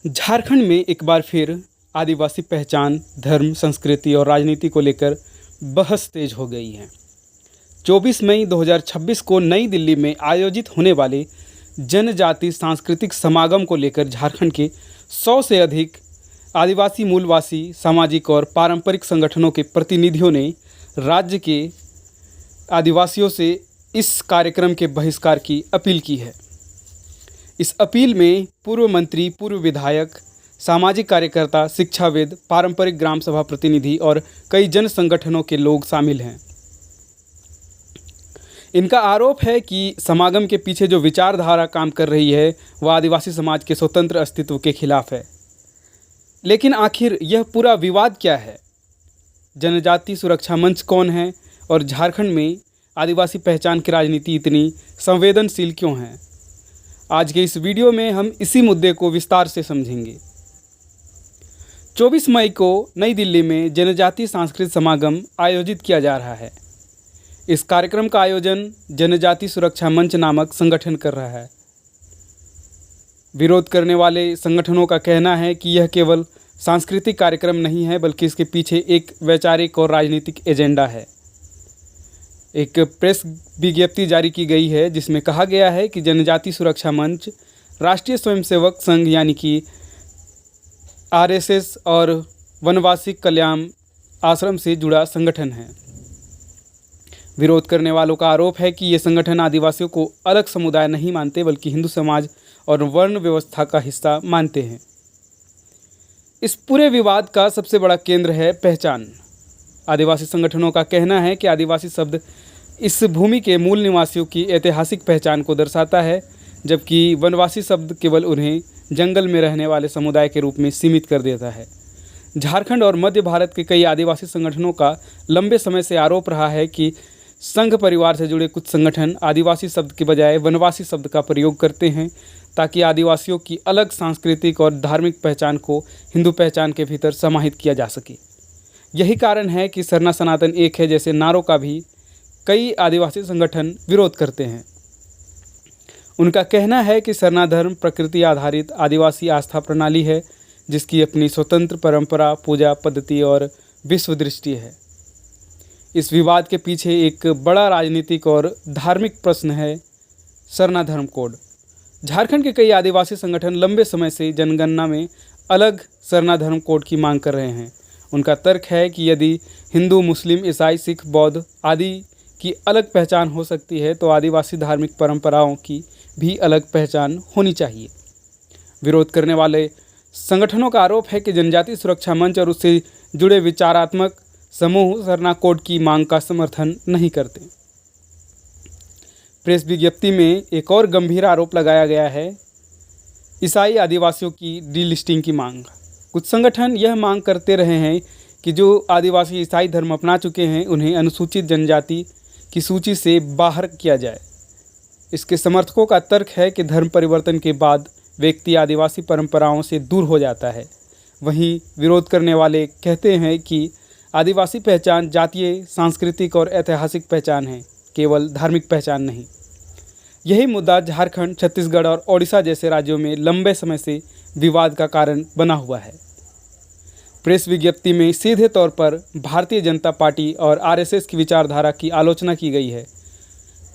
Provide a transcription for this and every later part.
झारखंड में एक बार फिर आदिवासी पहचान, धर्म, संस्कृति और राजनीति को लेकर बहस तेज हो गई है। 24 मई 2026 को नई दिल्ली में आयोजित होने वाले जनजाति सांस्कृतिक समागम को लेकर झारखंड के 100 से अधिक आदिवासी मूलवासी सामाजिक और पारंपरिक संगठनों के प्रतिनिधियों ने राज्य के आदिवासियों से इस कार्यक्रम के बहिष्कार की अपील की है। इस अपील में पूर्व मंत्री, पूर्व विधायक, सामाजिक कार्यकर्ता, शिक्षाविद, पारंपरिक ग्राम सभा प्रतिनिधि और कई जन संगठनों के लोग शामिल हैं। इनका आरोप है कि समागम के पीछे जो विचारधारा काम कर रही है वह आदिवासी समाज के स्वतंत्र अस्तित्व के खिलाफ है। लेकिन आखिर यह पूरा विवाद क्या है? जनजाति सुरक्षा मंच कौन है और झारखंड में आदिवासी पहचान की राजनीति इतनी संवेदनशील क्यों है? आज के इस वीडियो में हम इसी मुद्दे को विस्तार से समझेंगे। 24 मई को नई दिल्ली में जनजाति सांस्कृतिक समागम आयोजित किया जा रहा है। इस कार्यक्रम का आयोजन जनजाति सुरक्षा मंच नामक संगठन कर रहा है। विरोध करने वाले संगठनों का कहना है कि यह केवल सांस्कृतिक कार्यक्रम नहीं है बल्कि इसके पीछे एक वैचारिक और राजनीतिक एजेंडा है। एक प्रेस विज्ञप्ति जारी की गई है जिसमें कहा गया है कि जनजाति सुरक्षा मंच राष्ट्रीय स्वयंसेवक संघ यानी कि आरएसएस और वनवासी कल्याण आश्रम से जुड़ा संगठन है। विरोध करने वालों का आरोप है कि ये संगठन आदिवासियों को अलग समुदाय नहीं मानते बल्कि हिंदू समाज और वर्ण व्यवस्था का हिस्सा मानते हैं। इस पूरे विवाद का सबसे बड़ा केंद्र है पहचान। आदिवासी संगठनों का कहना है कि आदिवासी शब्द इस भूमि के मूल निवासियों की ऐतिहासिक पहचान को दर्शाता है, जबकि वनवासी शब्द केवल उन्हें जंगल में रहने वाले समुदाय के रूप में सीमित कर देता है। झारखंड और मध्य भारत के कई आदिवासी संगठनों का लंबे समय से आरोप रहा है कि संघ परिवार से जुड़े कुछ संगठन आदिवासी शब्द के बजाय वनवासी शब्द का प्रयोग करते हैं ताकि आदिवासियों की अलग सांस्कृतिक और धार्मिक पहचान को हिंदू पहचान के भीतर समाहित किया जा सके। यही कारण है कि सरना सनातन एक है जैसे नारों का भी कई आदिवासी संगठन विरोध करते हैं। उनका कहना है कि सरना धर्म प्रकृति आधारित आदिवासी आस्था प्रणाली है जिसकी अपनी स्वतंत्र परंपरा, पूजा पद्धति और विश्व दृष्टि है। इस विवाद के पीछे एक बड़ा राजनीतिक और धार्मिक प्रश्न है सरना धर्म कोड। झारखंड के कई आदिवासी संगठन लंबे समय से जनगणना में अलग सरना धर्म कोड की मांग कर रहे हैं। उनका तर्क है कि यदि हिंदू, मुस्लिम, ईसाई, सिख, बौद्ध आदि की अलग पहचान हो सकती है तो आदिवासी धार्मिक परंपराओं की भी अलग पहचान होनी चाहिए। विरोध करने वाले संगठनों का आरोप है कि जनजाति सुरक्षा मंच और उससे जुड़े विचारात्मक समूह सरना कोड की मांग का समर्थन नहीं करते। प्रेस विज्ञप्ति में एक और गंभीर आरोप लगाया गया है ईसाई आदिवासियों की डीलिस्टिंग की मांग। कुछ संगठन यह मांग करते रहे हैं कि जो आदिवासी ईसाई धर्म अपना चुके हैं उन्हें अनुसूचित जनजाति की सूची से बाहर किया जाए। इसके समर्थकों का तर्क है कि धर्म परिवर्तन के बाद व्यक्ति आदिवासी परंपराओं से दूर हो जाता है। वहीं विरोध करने वाले कहते हैं कि आदिवासी पहचान जातीय, सांस्कृतिक और ऐतिहासिक पहचान है, केवल धार्मिक पहचान नहीं। यही मुद्दा झारखंड, छत्तीसगढ़ और ओडिशा जैसे राज्यों में लंबे समय से विवाद का कारण बना हुआ है। प्रेस विज्ञप्ति में सीधे तौर पर भारतीय जनता पार्टी और आरएसएस की विचारधारा की आलोचना की गई है।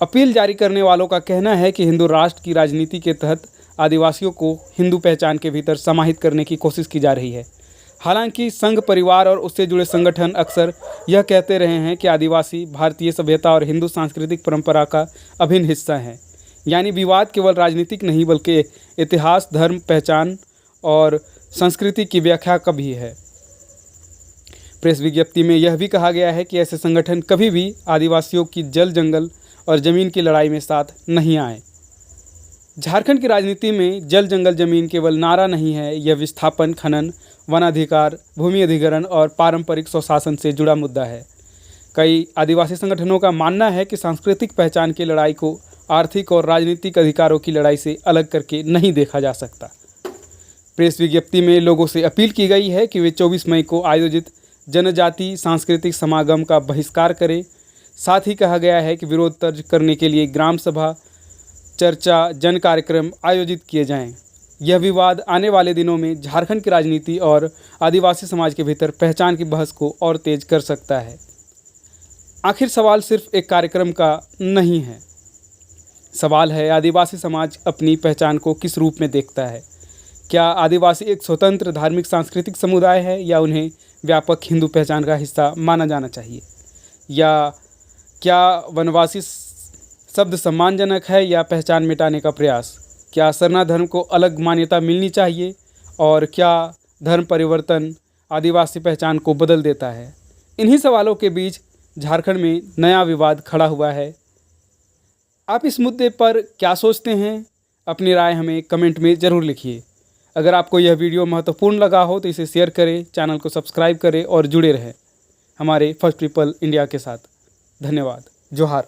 अपील जारी करने वालों का कहना है कि हिंदू राष्ट्र की राजनीति के तहत आदिवासियों को हिंदू पहचान के भीतर समाहित करने की कोशिश की जा रही है। हालांकि संघ परिवार और उससे जुड़े संगठन अक्सर यह कहते रहे हैं कि आदिवासी भारतीय सभ्यता और हिंदू सांस्कृतिक परंपरा का अभिन्न हिस्सा है। यानी विवाद केवल राजनीतिक नहीं बल्कि इतिहास, धर्म, पहचान और संस्कृति की व्याख्या का भी है। प्रेस विज्ञप्ति में यह भी कहा गया है कि ऐसे संगठन कभी भी आदिवासियों की जल, जंगल और ज़मीन की लड़ाई में साथ नहीं आए। झारखंड की राजनीति में जल, जंगल, ज़मीन केवल नारा नहीं है, यह विस्थापन, खनन, वनाधिकार, भूमि अधिग्रहण और पारंपरिक स्वशासन से जुड़ा मुद्दा है। कई आदिवासी संगठनों का मानना है कि सांस्कृतिक पहचान की लड़ाई को आर्थिक और राजनीतिक अधिकारों की लड़ाई से अलग करके नहीं देखा जा सकता। प्रेस विज्ञप्ति में लोगों से अपील की गई है कि वे 24 मई को आयोजित जनजाति सांस्कृतिक समागम का बहिष्कार करें। साथ ही कहा गया है कि विरोध दर्ज करने के लिए ग्राम सभा, चर्चा, जन कार्यक्रम आयोजित किए जाएं। यह विवाद आने वाले दिनों में झारखंड की राजनीति और आदिवासी समाज के भीतर पहचान की बहस को और तेज कर सकता है। आखिर सवाल सिर्फ एक कार्यक्रम का नहीं है, सवाल है आदिवासी समाज अपनी पहचान को किस रूप में देखता है। क्या आदिवासी एक स्वतंत्र धार्मिक सांस्कृतिक समुदाय है या उन्हें व्यापक हिंदू पहचान का हिस्सा माना जाना चाहिए? या क्या वनवासी शब्द सम्मानजनक है या पहचान मिटाने का प्रयास? क्या सरना धर्म को अलग मान्यता मिलनी चाहिए? और क्या धर्म परिवर्तन आदिवासी पहचान को बदल देता है? इन्हीं सवालों के बीच झारखंड में नया विवाद खड़ा हुआ है। आप इस मुद्दे पर क्या सोचते हैं? अपनी राय हमें कमेंट में ज़रूर लिखिए। अगर आपको यह वीडियो महत्वपूर्ण लगा हो तो इसे शेयर करें, चैनल को सब्सक्राइब करें और जुड़े रहें हमारे फर्स्ट पीपल इंडिया के साथ। धन्यवाद। जोहार।